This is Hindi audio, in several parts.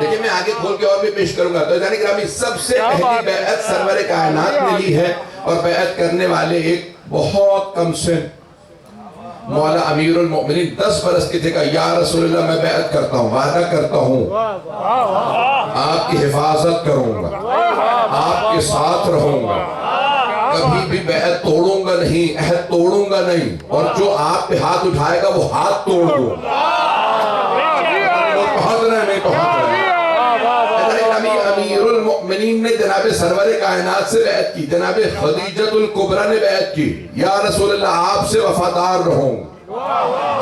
देखिए मैं आगे खोल के और भी पेश करूंगा। तो यानी ग्रामी सबसे पहली बैअत सरवर कायनात ने ली है और बैअत करने वाले एक बहुत कम से मौला अमीरुल मोमिनीन 10 बरस के थे। या रसूलल्लाह मैं बैअत करता हूँ, वादा करता हूँ आपकी हिफाजत करूंगा, आपके साथ रहूंगा, कभी भी बैअत तोड़ूंगा नहीं, अहद तोड़ूंगा नहीं, और जो आप पे हाथ उठाएगा वो हाथ तोड़ दूंगा। अमीरुल मोमिनीन ने जनाबे सरवर कायनात से बैअत की, जनाबे खदीजतुल कुबरा ने बैअत की। या रसूलल्लाह आपसे वफादार रहूंगा,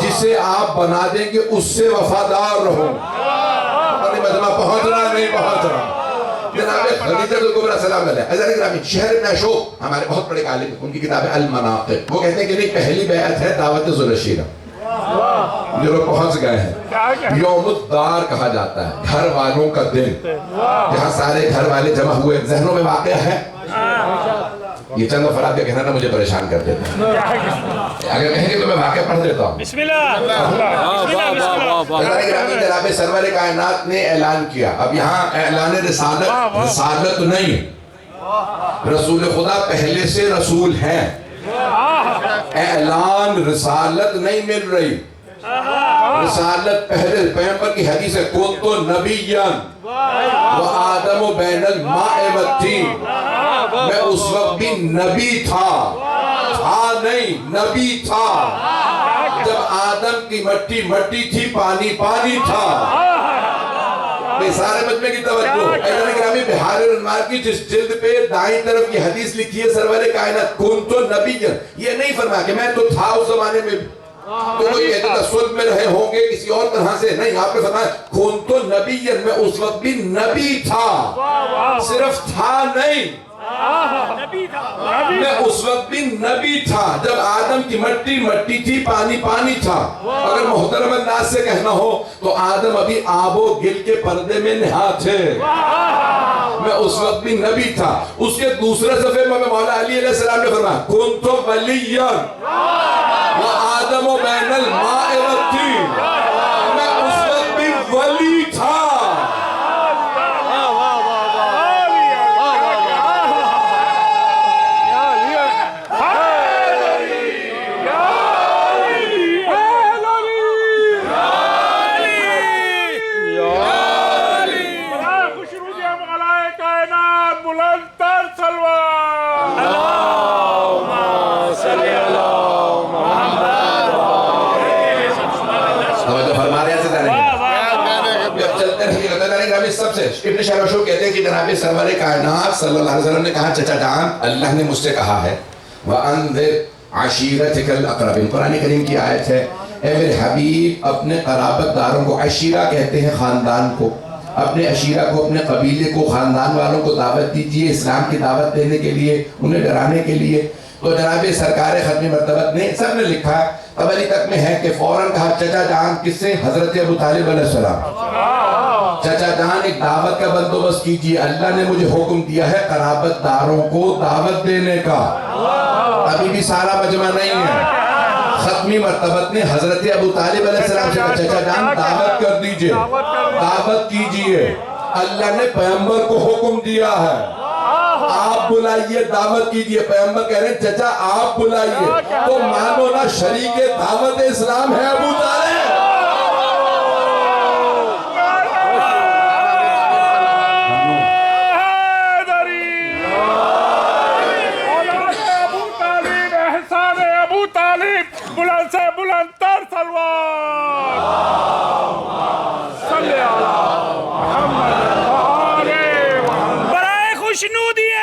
जिसे आप बना देंगे उससे वफादार रहूंगा। मजमा पहुंच रहा नहीं पहुंच रहा। जनाबे खदीजतुल कुबरा सलाम अलैहा शहर इब्न अशूब हमारे बहुत बड़े आलिम, उनकी किताब है अल मनाक़िब, वो कहते हैं कि नहीं पहली बैअत है दावत ज़ुलशीरा। जो लोग पहुंच गए हैं, यौमुद्दार कहा जाता है, घर वालों का दिन, जहाँ सारे घर वाले जमा हुए। जहनों में वाक़या है, ये चंद अफराद का कहना ना मुझे परेशान कर देता है। अगर कहेंगे तो मैं वाक़या पढ़ देता हूँ। जनाबे सरवर कायनात ने ऐलान किया। अब यहाँ ऐलान रिसालत नहीं, रसूल खुदा पहले से रसूल हैं, ऐलान रिसालत नहीं मिल रही। रिसालत पहले पैगंबर की हदीस है, कौन तो नबियन व आदम बैनल माए वत्तीन, मैं उस वक्त भी नबी था नहीं, नबी था जब आदम की मट्टी मट्टी थी, पानी पानी था। सारे मजमे की तवज्जो बिहार की जिस जिल्द पे दाईं तरफ ये हदीस लिखी है सरवर कायनात कौन तो नबियन, ये नहीं फरमाया कि मैं तो था उस जमाने में, तो कोई तसव्वुर में रहे होंगे किसी और तरह से, नहीं, आपने फरमाया कौन तो नबियन, मैं उस वक्त भी नबी था, सिर्फ था नहीं, मैं उस वक्त भी नबी था जब आदम की मट्टी मट्टी थी, पानी पानी था। अगर मोहतरम अंदाज से कहना हो तो आदम अभी आबो गिल के पर्दे में नहा थे, मैं उस वक्त भी नबी था। उसके दूसरे सफे में मौला अली अलैहिस्सलाम ने फरमाया कौन तो वलियन व आदम बैनल माए वत्तीन, मैं उस वक्त भी वली था। इब्न शरशो कहते हैं कि जनाबे सरवर कायनात सल्लल्लाहु अलैहि वसल्लम ने कहा, चचा जान अल्लाह ने मुझसे कहा है वअन्ज़िर अशीरतकल अक़रबीन, कुरान करीम की आयत है, ए मेरे हबीब अपने क़राबतदारों को, अशीरा कहते हैं ख़ानदान को, अपने अशीरा को, अपने कबीले को, ख़ानदान वालों को दावत दीजिए इस्लाम की दावत देने के लिए, उन्हें डराने के लिए। तो जनाबे सरकार ख़त्मी मरतबत ने सब ने लिखा, तबरी तक में है कि फौरन कहा चचा जान किससे, हज़रत अबू तालिब अलैहिस्सलाम, चचा जान एक दावत का बंदोबस्त कीजिए, अल्लाह ने मुझे हुक्म दिया है क़राबतदारों को दावत देने का। अभी भी सारा मजमा नहीं है, ख़त्मी मरतबत ने हज़रत अबू तालिब अलैहिस्सलाम से कहा चचा जान दावत कर दीजिए, दावत कीजिए, अल्लाह ने पैगंबर को हुक्म दिया है, आप बुलाइए, दावत कीजिए। पैगंबर कह रहे हैं चचा आप बुलाइए, तो मानो ना शरीके दावत इस्लाम है अबू तालिब।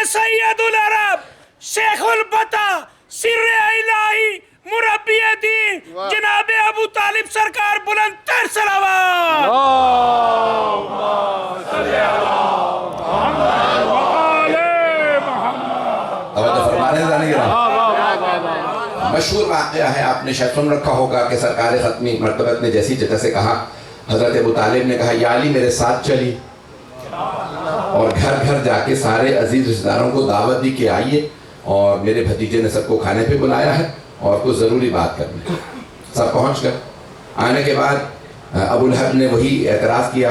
सैयदुल अरब शेखुल बता सिर्रे इलाही मुरब्बिए दीन जनाबे अबू तालिब सरकार बुलंद तर सलावत। मशहूर वाक़या है, आपने शायद सुन रखा होगा कि सरकार ख़त्मी मरतबत ने जैसी चचा से कहा, हज़रत अबू तालिब ने कहा या अली मेरे साथ चली, और घर घर जाके सारे अजीज रिश्तेदारों को दावत दी कि आइए, और मेरे भतीजे ने सबको खाने पे बुलाया है और कुछ ज़रूरी बात करनी। सब पहुँच गए। आने के बाद अबू लहब ने वही एतराज़ किया,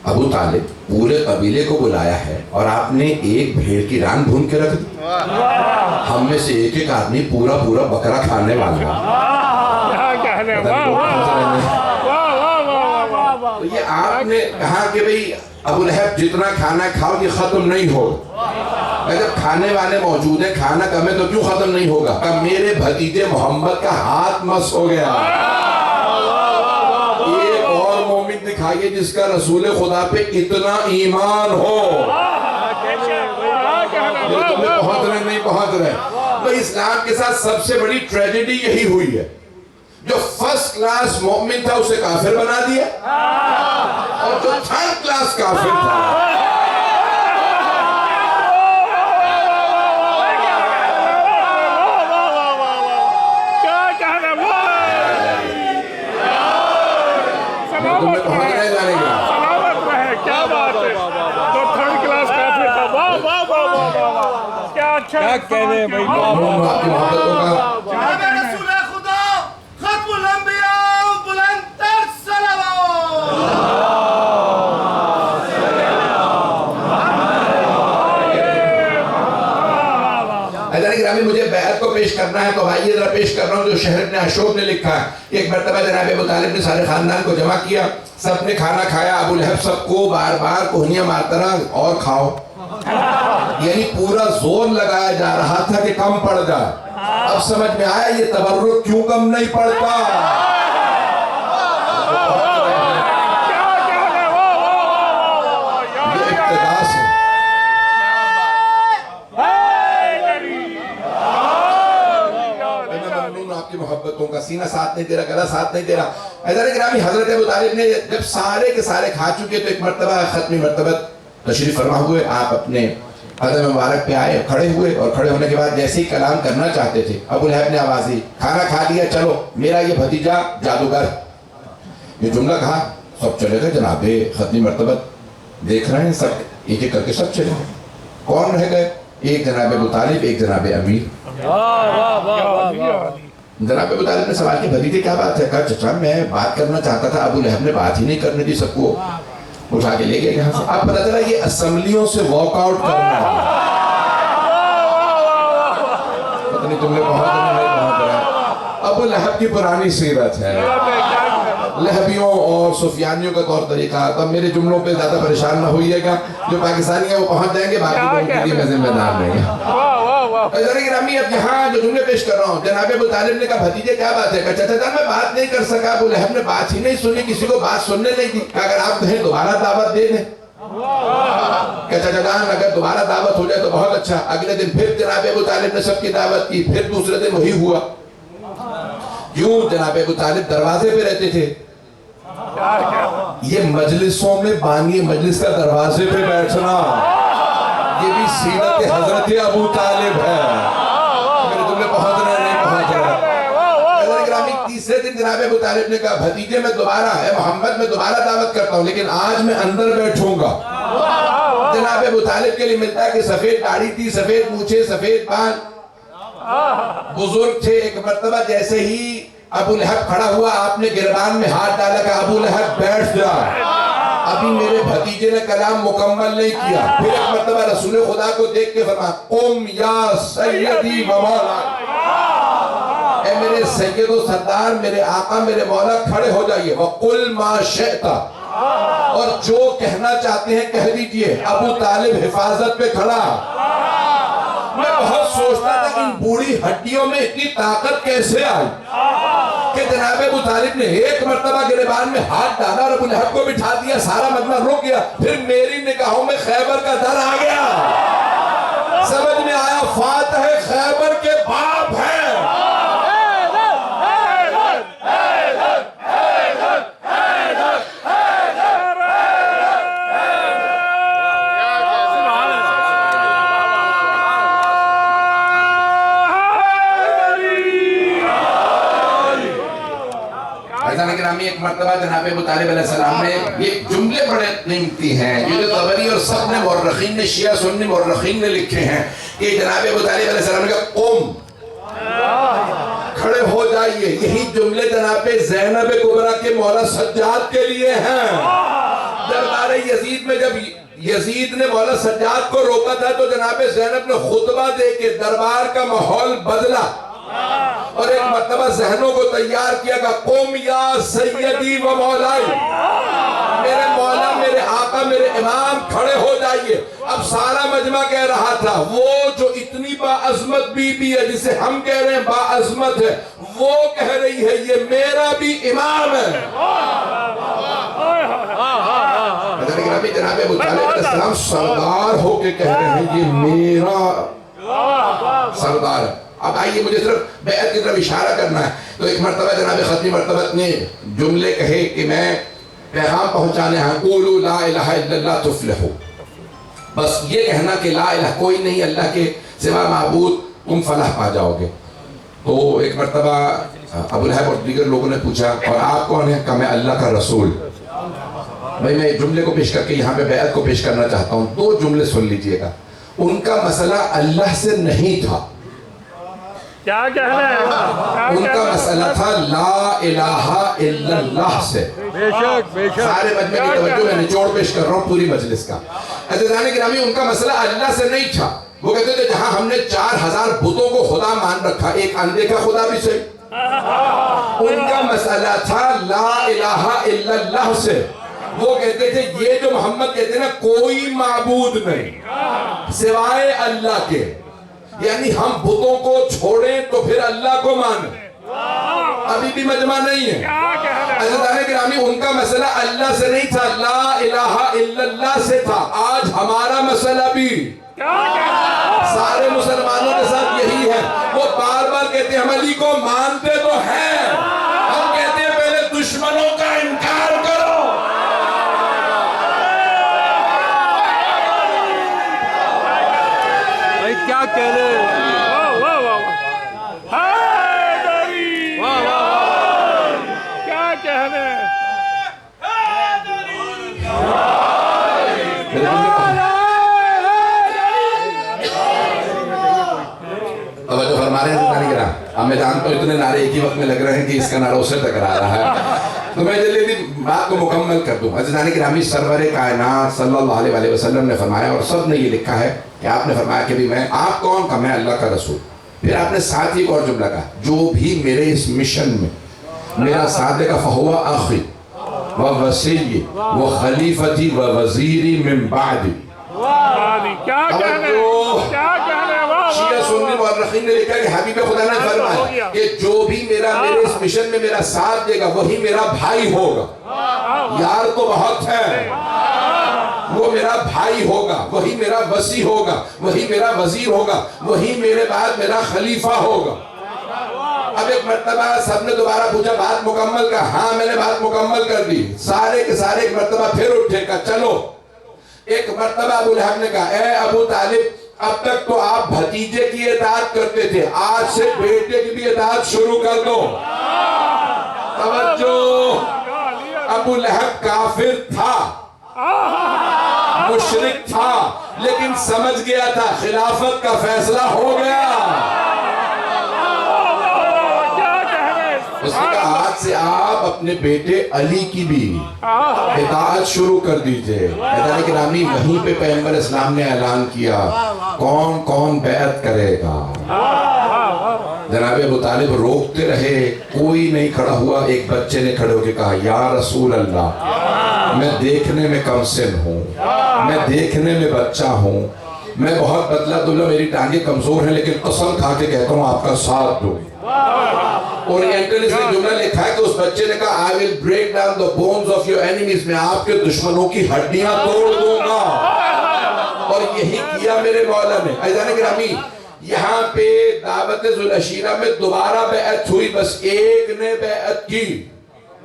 अबू तालिब पूरे कबीले को बुलाया है और आपने एक भेड़ की रान भून के रख दी। हम में से एक एक आदमी पूरा पूरा बकरा खाने वाला है। तो ये आपने कहा कि भाई अबू लहब जितना खाना खाओ ये खत्म नहीं हो, अगर खाने वाले मौजूद है खाना कम है तो क्यों खत्म नहीं होगा? कब मेरे भतीजे मोहम्मद का हाथ मस हो गया। एक और मोमिन दिखाइए जिसका रसूल खुदा पे इतना ईमान हो। तुम्हें पहुंच रहे नहीं पहुंच रहे। तो इस्लाम के साथ सबसे बड़ी ट्रेजेडी यही हुई है, जो फर्स्ट क्लास मोमिन था उसे काफिर बना दिया और जो थर्ड क्लास काफिर था तुम्हें पहुंच रहे जाने का। क्या बात है, तो थर्ड क्लास काफिर था। वाह वाह वाह वाह वाह, क्या अच्छा, क्या कहने हैं भाई। आपकी मोहब्बतों का मुझे बैत को पेश करना है तो भाई ये जरा पेश कर रहा हूँ जो शहर ने अशोक ने लिखा है। एक मरतबा जनाब अबू तालिब ने सारे खानदान को जमा किया, सबने खाना खाया, अबू लहब सबको बार बार कोहनियां मारता रहा और खाओ, यानी पूरा जोर लगाया जा रहा था कि कम पड़ जाए। अब समझ में आया ये तबर्रुक क्यों कम नहीं पड़ता। ये इक्तिदास है। आपकी मोहब्बतों का सीना साथ नहीं दे रहा, गला साथ नहीं दे रहा। हजरत अबू तालिब ने जब सारे के सारे खा चुके तो एक मरतबा खत्मी मरतबा तशरीफ फरमा हुए, आप अपने कदम मुबारक पे आए, खड़े हुए और खड़े होने के बाद जैसे ही कलाम करना चाहते थे अबू लहब ने आवाज दी, खाना खा लिया, चलो मेरा ये भतीजा जादूगर। ये जुमला कहा, सब चले गए। जनाबे खत्मी मरतबा देख रहे हैं, सब एक एक करके सब चले। कौन रह गए? एक जनाब अबू तालिब, एक जनाब अमीर। जनाब अबू तालिब ने सवाल किया, भतीजे क्या बात है? कहा चचा मैं बात करना चाहता था, अबू लहब ने बात ही नहीं करने दी, सबको उठा के ले गए यहाँ से। अब पता चला ये असेंबलियों से वॉकआउट करना है। पता नहीं तुमने बहुत नहीं पहुंच रहा। अबू लहब की पुरानी सीरत है, लहबियों और सुफियानियों का तौर तरीका। तब मेरे जुमलों पे ज्यादा परेशान ना होइएगा, जो पाकिस्तानी है वो पहुंच जाएंगे, बाकी लोगों के लिए मैं जिम्मेदार नहीं है। अब यहाँ जो जुमले पेश कर रहा हूँ, जनाब अबू तालिब ने कहा भतीजे क्या बात है? चाचा मैं बात नहीं कर सका। अबू लहब ने बात ही नहीं सुनी, किसी को बात सुनने नहीं दी। अगर आप कहें दोबारा दावत दे दें। चाचा जान अगर दोबारा दावत हो जाए तो बहुत अच्छा। अगले दिन फिर जनाब अबू तालिब ने सबकी दावत की, फिर दूसरे दिन वही हुआ। क्यों? जनाब अबू तालिब दरवाजे पे रहते थे। ये मजलिसों में बानी मजलिस का दरवाजे पे बैठना, ये भी सीरत हजरत अबू तालिब है। मेरे तुमने पहुंच रहे नहीं पहुंच रहे। तीसरे दिन जनाब अबू तालिब ने कहा भतीजे मैं दोबारा है मोहम्मद मैं दोबारा दावत करता हूँ, लेकिन आज मैं अंदर बैठूंगा। जनाब अबू तालिब के लिए मिलता है कि सफेद दाढ़ी थी, सफेद मूछे, सफेद बाल, बुजुर्ग थे। एक मर्तबा जैसे ही अबू लहब खड़ा हुआ, आपने गिरबान में हाथ डाला कि अबू लहब बैठ जा, अभी मेरे भतीजे ने कलाम मुकम्मल नहीं किया। फिर एक मर्तबा रसूल खुदा को देख के फरमाया कुम या सैयदी व मौला, ए मेरे सैयदो सरदार, मेरे आका, मेरे मौला, खड़े हो जाइए। वकुल मा शिअता, और जो कहना चाहते हैं कह दीजिए। अबू तालिब हिफाजत पे खड़ा। मैं बहुत सोचता था कि इन बूढ़ी हड्डियों में इतनी ताकत कैसे आई कि जनाब अबू तालिब ने एक मर्तबा गिरबान में हाथ डाला और अबू लहब को बिठा दिया, सारा मजमा रुक गया। फिर मेरी निगाहों में खैबर का दर आ गया। समझ में आया फातह खैबर के बाप है। एक मर्तबा जनाब अबू तालिब अलैहिस्सलाम ने ये जुमले बड़े कीमती हैं, ये जो तबरी और सब ने मुर्रखीन ने शिया सुन्नी मुर्रखीन ने लिखे हैं कि जनाब अबू तालिब अलैहिस्सलाम ने कहा कुम, खड़े हो जाइए। यही जुमले जनाब ज़ैनब कुबरा के मौला सज्जाद के लिए हैं। दरबार यजीद में जब यजीद ने मौला सज्जाद को रोका था तो जनाब ज़ैनब ने खुतबा दे के दरबार का माहौल बदला और एक मर्तबा जहनों को तैयार किया कि कुम या सैयदी व मौलाई, मेरे मौला, मेरे आका, मेरे इमाम, खड़े हो जाइए। अब सारा मजमा कह रहा था वो जो इतनी बाअज़मत बीबी है जिसे हम कह रहे हैं बाअज़मत है, वो कह रही है ये मेरा भी इमाम है। जनाब अबू तालिब अलैहिस्सलाम सरदार होके कह रहे हैं ये मेरा सरदार है। अब आइए मुझे सिर्फ बैत की तरफ इशारा करना है। तो एक मरतबा जनाब खत्मी मरतबत ने जुमले कहे कि मैं पैगाम पहुंचाने हैं, क़ूलू ला इलाहा इल्लल्लाह तुफ़्लिहू, बस ये कहना कि ला इलाहा कोई नहीं अल्लाह के सिवा माबूद, तुम फलाह पा जाओगे। तो एक मरतबा अबू लहब और दीगर लोगों ने पूछा और आप कौन है? कहा मैं अल्लाह का रसूल। भाई मैं जुमले को पेश करके यहाँ पे बैत को पेश करना चाहता हूँ। दो जुमले सुन लीजिएगा। उनका मसला अल्लाह से नहीं था, क्या कहना है? उनका मसला था ला इलाहा इल्लल्लाह से। बेशक बेशक सारे मजमे की तवज्जो मैं निचोड़ पेश कर रहा हूँ पूरी मजलिस का। अज़ीज़ान गिरामी, उनका मसला अल्लाह से नहीं था। वो कहते थे जहां हमने 4000 बुतों को खुदा मान रखा, एक अनदेखा खुदा भी सही। उनका मसला था ला इलाहा इल्लल्लाह से। वो कहते थे ये जो मोहम्मद कहते हैं ना, कोई माबूद नहीं सिवाय अल्लाह के, यानी हम बुतों को छोड़ें तो फिर अल्लाह को माने। अभी भी मजमा नहीं है। अज़ीज़ान गिरामी, उनका मसला अल्लाह से नहीं था, ला इलाहा इल्लल्लाह से था। आज हमारा मसला भी सारे मुसलमानों के साथ यही है। वो बार बार कहते हैं हम अली को मानते तो हैं, हम कहते हैं पहले दुश्मनों का इनकार करो। भाई क्या कह रहे हैं? क्या कहने? तवज्जो फरमा रहे हैं। अब मैं जानता हूँ इतने नारे एक ही वक्त में लग रहे हैं कि इसका नारा उससे टकरा रहा है, तो मैं जल्दी बात को मुकम्मल कर दूं। अज़ीज़ान गिरामी, सरवर कायनात सल्लल्लाहु अलैहि वसल्लम ने फरमाया और सब ने ये लिखा है कि आपने फरमाया कि भी मैं, आप कौन? का मैं अल्लाह का रसूल। फिर आपने साथ ही एक और जुमला कहा, जो भी मेरे इस मिशन में मेरा साथ देगा फहुवा आखी व वसीय्यी व खलीफती व वज़ीरी मिन बादी। क्या कहने? क्या कहने? शिया सुन्नी मुअर्रिखीन ने लिखा कि हबीब खुदा ने फरमाया कि जो भी मेरे इस मिशन में मेरा साथ देगा वही मेरा भाई होगा। यार तो बहुत है, वो मेरा भाई होगा, वही मेरा वसी होगा, वही मेरा वजीर होगा, वही मेरे बाद मेरा खलीफा होगा। अब एक मर्तबा सबने दोबारा पूछा बात मुकम्मल का? हाँ मैंने बात मुकम्मल कर दी। सारे के सारे एक मर्तबा फिर उठे का चलो। एक मर्तबा अबू लहब ने कहा, ए अबू तालिब, अब तक तो आप भतीजे की इताअत करते थे, आज से बेटे की भी इताअत शुरू कर दो। तवज्जो, अबू लहब काफिर था, मुशरिक था, लेकिन समझ गया था खिलाफत का फैसला हो गया। उसने कहा आज से आप अपने बेटे अली की भी इताअत शुरू कर दीजिए। गिरामी, वहीं पे पैगंबर इस्लाम ने ऐलान किया कौन कौन बैत करेगा। जनाब अबू तालिब रोकते रहे, कोई नहीं खड़ा हुआ। एक बच्चे ने खड़े होकर कहा, या रसूल अल्लाह, मैं देखने में कमसिन हूँ, मैं देखने में बच्चा हूँ, मैं बहुत बदला दुल्ला, मेरी टांगे कमजोर हैं, लेकिन कसम खा के कहता हूँ आपका साथ दूँ। ओरिएंटलिस्ट ने जुमला लिखा है कि उस बच्चे ने कहा, I will break down the bones of your enemies, मैं आपके दुश्मनों की हड्डियां तोड़ दूंगा। और यही किया मेरे मौला ने। अज़ीज़ान गिरामी, यहाँ पे दावत जुल अशीरा में दोबारा बैअत हुई, बस एक ने बैअत की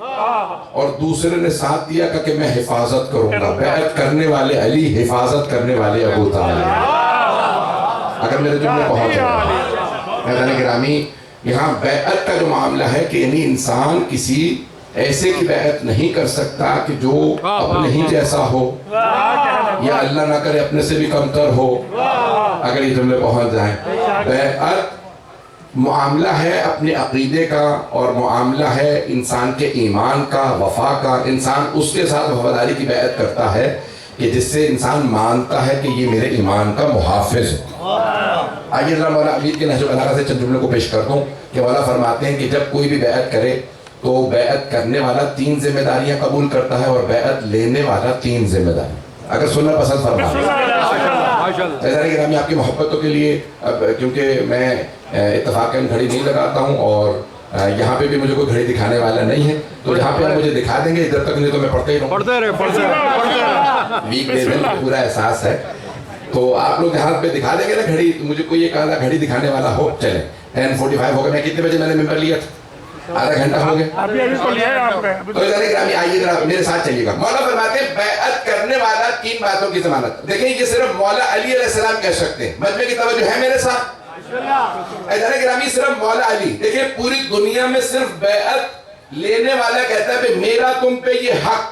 और दूसरे ने साथ दिया कि मैं हिफाजत करूंगा। बैअत करने वाले अली, हिफाजत करने वाले अबू तालिब। अगर मेरे जुमले पहुंच रहे। अज़ीज़ान गिरामी, यहाँ बैअत का जो मामला है कि यानी इंसान किसी ऐसे की बैअत नहीं कर सकता कि जो अपने ही जैसा हो या अल्लाह ना करे अपने से भी कमतर हो। अगर ये जुमले पहुंच जाए, बैअत मामला है अपने अकीदे का और मामला है इंसान के ईमान का, वफा का। इंसान उसके साथ वफादारी की बैत करता है कि जिससे इंसान मानता है कि ये मेरे ईमान का मुहाफिज है। आइए जरा मौला अमीर के नहजुल बलागा से चंद जुमलों को पेश कर दूं कि मौला फरमाते हैं कि जब कोई भी बैत करे तो बैत करने वाला 3 जिम्मेदारियां कबूल करता है और बैत लेने वाला 3 जिम्मेदारी। अगर सुनना पसंद फरमा आपकी मोहब्बतों के लिए, अब क्योंकि मैं इत्तफाकन घड़ी नहीं लगाता हूँ और यहाँ पे भी मुझे कोई घड़ी दिखाने वाला नहीं है, तो यहाँ पे आप मुझे दिखा देंगे, इधर तक नहीं तो मैं पढ़ते ही रहूँ। वीक डेज में पूरा एहसास है, तो आप लोग हाथ पे दिखा देंगे ना घड़ी। मुझे कोई एक आधा घड़ी दिखाने वाला हो, चले 10:45 हो गया। मैं कितने बजे मैंने मेंबर लिया था? आधा घंटा हो गया। तो आइए जरा मेरे साथ चलिएगा। मौला फरमाते हैं बैअत करने वाला 3 बातों की जमानत। देखिए ये सिर्फ मौला अली अलैहिस्सलाम कह सकते हैं। मजमे की तवज्जो है मेरे साथ? गिरामी सिर्फ मौला अली। देखिए पूरी दुनिया में सिर्फ बैअत लेने वाला कहता है मेरा तुम पे ये हक,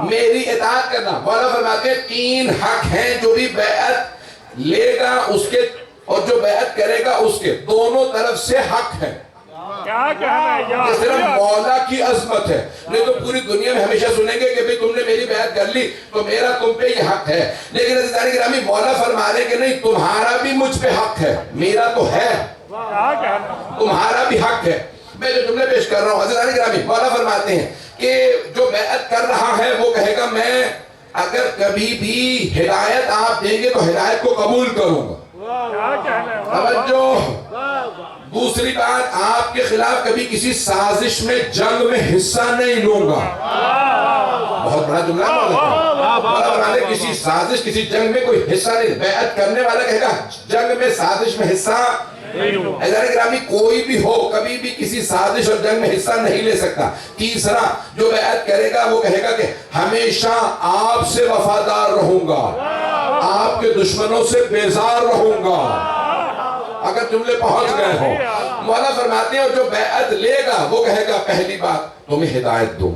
मेरी इताअत करना। मौला फरमाते हैं 3 हक हैं जो भी बैअत लेगा उसके और जो बैअत करेगा उसके, दोनों तरफ से हक है। क्या कहना है यार? ये सिर्फ मौला की अजमत है, नहीं तो पूरी दुनिया में हमेशा सुनेंगे कि भाई तुमने मेरी बैत कर ली तो मेरा तुम पे ये हक है। लेकिन अज़ीज़ान गिरामी मौला फरमा रहे कि नहीं, तुम्हारा भी मुझ पे हक है, मेरा तो है, तुम्हारा भी हक है। मैं जो जुमले पेश कर रहा हूँ अज़ीज़ान गिरामी, मौला फरमाते हैं कि जो बैत कर रहा है वो कहेगा मैं अगर कभी भी हिदायत आप देंगे तो हिदायत को कबूल करूंगा। दूसरी बात, आपके खिलाफ कभी किसी साजिश में जंग में हिस्सा नहीं लूंगा। बहुत बड़ा जुमला है। किसी साजिश किसी जंग में कोई हिस्सा नहीं। बैअत करने वाला कहेगा जंग में साजिश में हिस्सा ग्रामी कोई भी हो कभी भी किसी साजिश और जंग में हिस्सा नहीं ले सकता। तीसरा जो बैअत करेगा वो कहेगा कि हमेशा आपसे वफादार रहूंगा, आपके दुश्मनों से बेजार रहूंगा। अगर जुमले पहुंच गए हो, मौला फरमाते हैं और जो बैअत लेगा वो कहेगा पहली बात तुम्हें हिदायत दूं,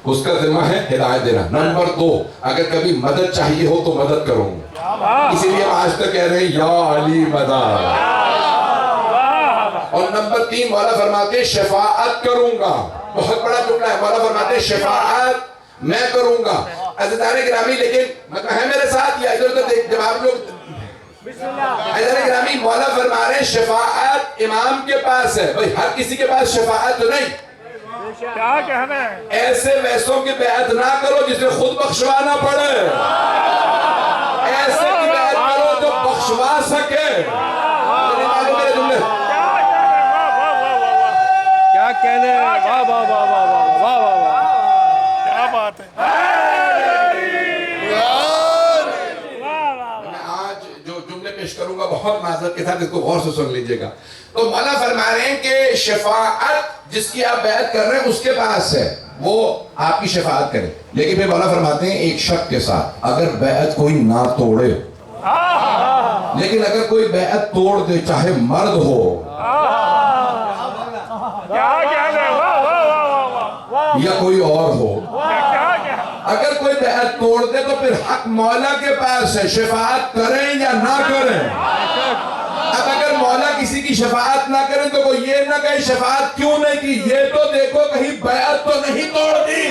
उसका जिम्मा है हिदायत देना। नंबर 2, अगर कभी मदद चाहिए हो तो मदद करूंगा, इसीलिए हम आज तक कह रहे हैं या अली मदद। और नंबर 3 मौला फरमाते हैं शफाअत करूंगा। बहुत बड़ा जुमला है। मौला फरमाते हैं शफाअत मैं करूंगा। अज़ीज़ान गिरामी लेकिन मतलब है मेरे साथ या इधर उधर देख, जब आप लोग गिरामी मौला फरमा रहे हैं शफाअत इमाम के पास है। भाई हर किसी के पास शफाअत तो नहीं। क्या कहना है? ऐसे वैसों की बैत ना करो जिसे खुद बख्शवाना पड़े, ऐसे की बैत करो जो बख्शवा सके। क्या कहने? वाह वाह वाह वाह वाह वाह वाह वाह, क्या बात है। पेश करूंगा बहुत माजरत के साथ, इसको गौर से सुन लीजिएगा। तो मौला फरमा रहे हैं कि शफाअत जिसकी आप बैत कर रहे हैं उसके पास है, वो आपकी शफाअत करे। लेकिन फिर मौला फरमाते हैं एक शर्त के साथ, अगर बैत कोई ना तोड़े, लेकिन अगर कोई बैत तोड़ दे चाहे मर्द हो या कोई और हो, अगर कोई बैत तोड़ दे तो फिर हक मौला के पास है, शफाअत करें या ना करें। अब अगर मौला किसी की शफाअत ना करें तो कोई ये ना कहे शफाअत क्यों नहीं की, ये तो देखो कहीं बैत तो नहीं तोड़ दी।